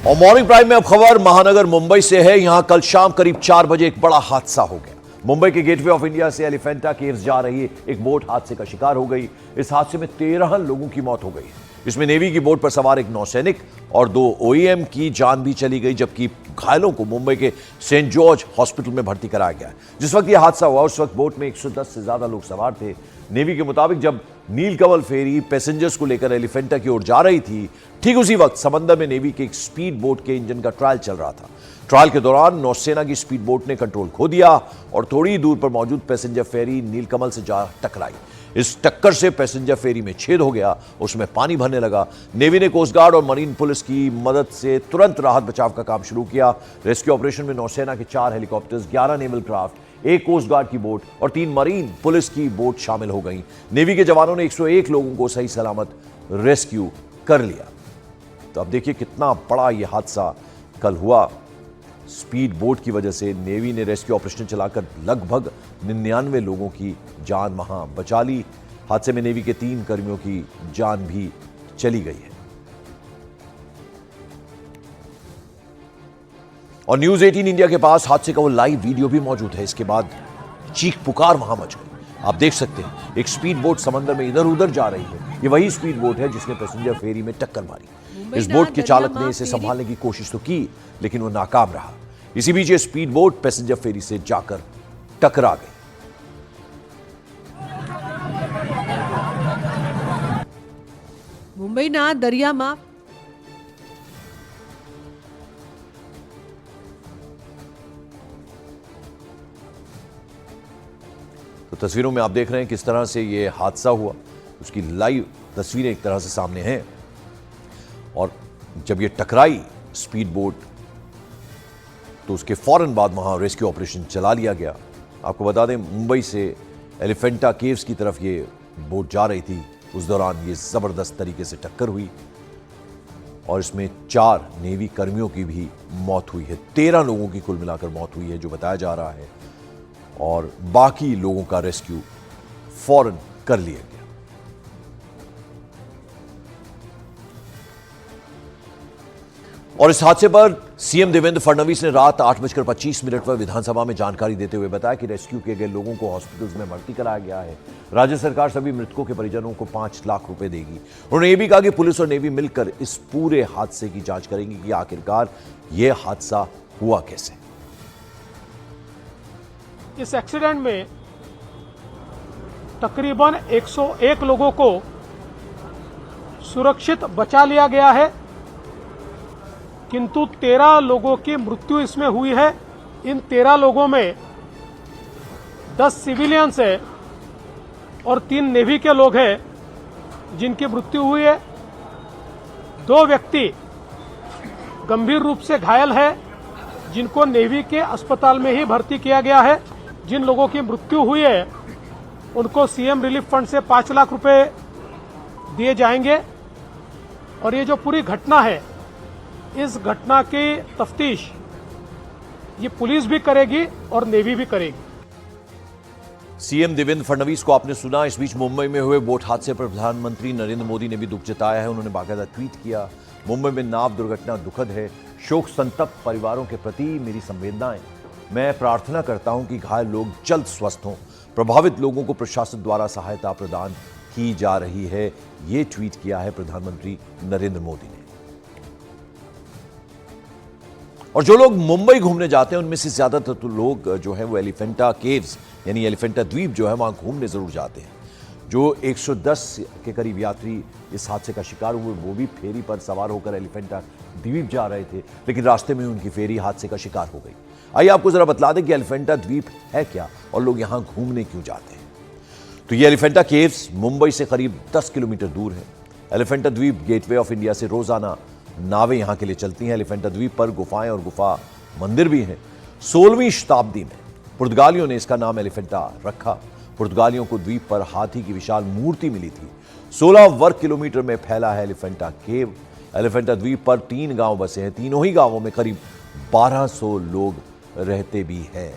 और morning prime में अब खबर महानगर मुंबई से है। यहां कल शाम करीब 4 बजे एक बड़ा हादसा हो गया। मुंबई के गेटवे ऑफ इंडिया से एलिफेंटा केव्स जा रही एक बोट हादसे का शिकार हो गई। इस हादसे में 13 लोगों की मौत हो गई। इसमें नेवी की बोट पर सवार एक नौसैनिक और 2 OEM की जान भी चली गई, जबकि घायलों को मुंबई के सेंट जॉर्ज हॉस्पिटल में भर्ती कराया गया। जिस वक्त यह हादसा हुआ उस वक्त बोट में 110 से ज्यादा लोग सवार थे। नेवी के मुताबिक जब नीलकमल फेरी पैसेंजर्स को लेकर एलिफेंटा की ओर जा रही थी, ठीक उसी वक्त समंदर में नेवी के एक स्पीड बोट के इंजन का ट्रायल चल रहा था। ट्रायल के दौरान नौसेना की स्पीड बोट ने कंट्रोल खो दिया और थोड़ी दूर पर मौजूद पैसेंजर फेरी नीलकमल से जा टकराई। इस टक्कर से पैसेंजर फेरी में छेद हो गया, उसमें पानी भरने लगा। नेवी ने कोस्ट गार्ड और मरीन पुलिस की मदद से तुरंत राहत बचाव का काम शुरू किया। रेस्क्यू ऑपरेशन में नौसेना के 4 helicopters, 11 naval craft, 1 coast guard की बोट और 3 मरीन पुलिस की बोट शामिल हो गई। नेवी के जवानों ने 101 लोगों को सही सलामत रेस्क्यू कर लिया। तो अब देखिए कितना बड़ा यह हादसा कल हुआ। स्पीड बोट की वजह से नेवी ने रेस्क्यू ऑपरेशन चलाकर लगभग 99 लोगों की जान वहां बचा ली। हादसे में नेवी के 3 कर्मियों की जान भी चली गई है। और न्यूज 18 इंडिया के पास हादसे का वो लाइव वीडियो भी मौजूद है। इसके बाद चीख पुकार वहां मच गई। आप देख सकते हैं एक स्पीड बोट समंदर में इधर उधर जा रही है। ये वही स्पीड बोट है जिसने पैसेंजर फेरी में टक्कर मारी। इस बोट के चालक ने इसे संभालने की कोशिश तो की, लेकिन वो नाकाम रहा। इसी बीच ये स्पीड बोट पैसेंजर फेरी से जाकर टकरा गई। मुंबईना दरियाમાં तो तस्वीरों में आप देख रहे हैं किस तरह से ये हादसा हुआ। उसकी लाइव तस्वीरें एक तरह से सामने हैं। और जब ये टकराई स्पीड बोट तो उसके फौरन बाद वहां रेस्क्यू ऑपरेशन चला लिया गया। आपको बता दें मुंबई से एलिफेंटा केव्स की तरफ ये बोट जा रही थी। उस दौरान ये जबरदस्त तरीके से टक्कर हुई और इसमें 4 नेवी कर्मियों की भी मौत हुई है। 13 लोगों की कुल मिलाकर मौत हुई है जो बताया जा रहा है, और बाकी लोगों का रेस्क्यू फौरन कर लिया गया। और इस हादसे पर सीएम देवेंद्र फडणवीस ने रात 8:25 पर विधानसभा में जानकारी देते हुए बताया कि रेस्क्यू किए गए लोगों को हॉस्पिटल्स में भर्ती कराया गया है। राज्य सरकार सभी मृतकों के परिजनों को 5 लाख रुपए देगी। उन्होंने यह भी कहा कि पुलिस और नेवी मिलकर इस पूरे हादसे की जांच करेंगी कि आखिरकार यह हादसा हुआ कैसे। इस एक्सीडेंट में तकरीबन 101 लोगों को सुरक्षित बचा लिया गया है, किंतु 13 लोगों की मृत्यु इसमें हुई है। इन 13 लोगों में 10 सिविलियंस है और 3 नेवी के लोग हैं जिनकी मृत्यु हुई है। 2 व्यक्ति गंभीर रूप से घायल है जिनको नेवी के अस्पताल में ही भर्ती किया गया है। जिन लोगों की मृत्यु हुई है उनको सीएम रिलीफ फंड से 5 लाख रुपए दिए जाएंगे। और ये जो पूरी घटना है, इस घटना की तफ्तीश ये पुलिस भी करेगी और नेवी भी करेगी। सीएम देवेंद्र फडणवीस को आपने सुना। इस बीच मुंबई में हुए बोट हादसे पर प्रधानमंत्री नरेंद्र मोदी ने भी दुख जताया है। उन्होंने बाकायदा ट्वीट किया, मुंबई में नाव दुर्घटना दुखद है। शोक संतप्त परिवारों के प्रति मेरी संवेदनाएं। मैं प्रार्थना करता हूं कि घायल लोग जल्द स्वस्थ हों। प्रभावित लोगों को प्रशासन द्वारा सहायता प्रदान की जा रही है। ये ट्वीट किया है प्रधानमंत्री नरेंद्र मोदी ने। और जो लोग मुंबई घूमने जाते हैं उनमें से ज्यादातर तो लोग जो है वो एलिफेंटा केव्स यानी एलिफेंटा द्वीप जो है वहां घूमने जरूर जाते हैं। जो 110 के करीब यात्री इस हादसे का शिकार हुए वो भी फेरी पर सवार होकर एलिफेंटा द्वीप जा रहे थे, लेकिन रास्ते में उनकी फेरी हादसे का शिकार हो गई। आइए आपको जरा बतला दें कि एलिफेंटा द्वीप है क्या और लोग यहां घूमने क्यों जाते हैं। तो ये एलिफेंटा केव्स मुंबई से करीब 10 किलोमीटर दूर है। एलिफेंटा द्वीप गेटवे ऑफ इंडिया से रोजाना नावें यहां के लिए चलती हैं। एलिफेंटा द्वीप पर गुफाएं और गुफा मंदिर भी हैं। 16वीं शताब्दी में पुर्तगालियों ने इसका नाम एलिफेंटा रखा। पुर्तगालियों को द्वीप पर हाथी की विशाल मूर्ति मिली थी। 16 वर्ग किलोमीटर में फैला है एलिफेंटा केव। एलिफेंटा द्वीप पर 3 गांव बसे हैं। तीनों ही गांवों में करीब 1200 लोग रहते भी हैं।